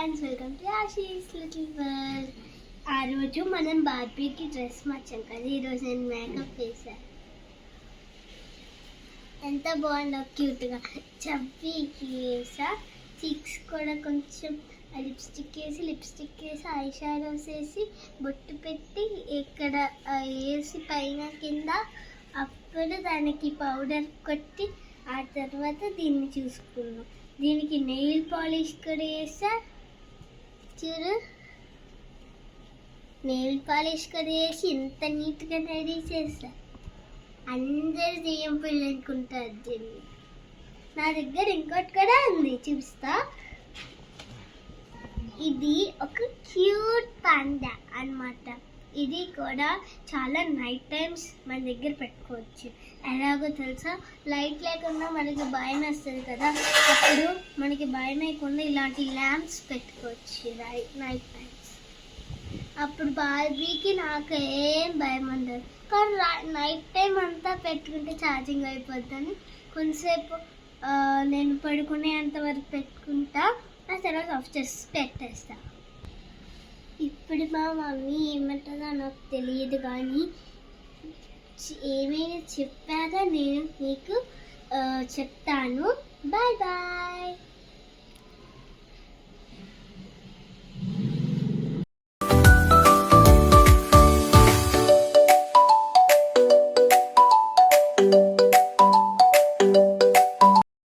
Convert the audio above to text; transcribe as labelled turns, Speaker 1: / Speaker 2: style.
Speaker 1: Friends, welcome to Aashi's little world. ఆ రోజు మనం బార్బీకి డ్రెస్ మార్చాం కదా, ఈరోజు నేను మేకప్ వేసాను. ఎంత బాగుందో, క్యూట్గా చబ్బీకి వేసా. చీక్స్ కూడా కొంచెం లిప్స్టిక్ వేసి ఐ షాడోస్ వేసి బొట్టు పెట్టి ఇక్కడ వేసి పైన కింద అప్పుడు దానికి పౌడర్ కొట్టి ఆ తర్వాత దీన్ని చూసుకున్నాం. దీనికి నెయిల్ పాలిష్ కూడా వేసా. చూడు, నెయిల్ పాలిష్ కూడా వేసి ఇంత నీట్గా రెడీ చేసా. అందరు దెయ్యం పిల్లలు అనుకుంటారు దీన్ని. నా దగ్గర ఇంకోటి కూడా ఉంది, చూపిస్తా. ఇది ఒక క్యూట్ పాండా అన్నమాట. ఇది కూడా చాలా నైట్ టైమ్స్ మన దగ్గర పెట్టుకోవచ్చు. ఎలాగో తెలుసా, లైట్ లేకుండా మనకి భయం వేస్తుంది కదా, అప్పుడు మనకి భయం వేయకుండా ఇలాంటి ల్యాంప్స్ పెట్టుకోవచ్చు నైట్ టైమ్స్. అప్పుడు బార్బీకి నాకు ఏం భయం ఉండదు. కానీ నైట్ టైం అంతా పెట్టుకుంటే ఛార్జింగ్ అయిపోద్దని కొంతసేపు నేను పడుకునేంత వరకు పెట్టుకుంటా, ఆ తర్వాత ఆఫ్ చేసి పెట్టేస్తా. ఇప్పుడు మా మమ్మీ ఏమంటుందో నాకు తెలియదు, కానీ ఏమైనా చెప్పాక నేను మీకు చెప్తాను. Bye bye.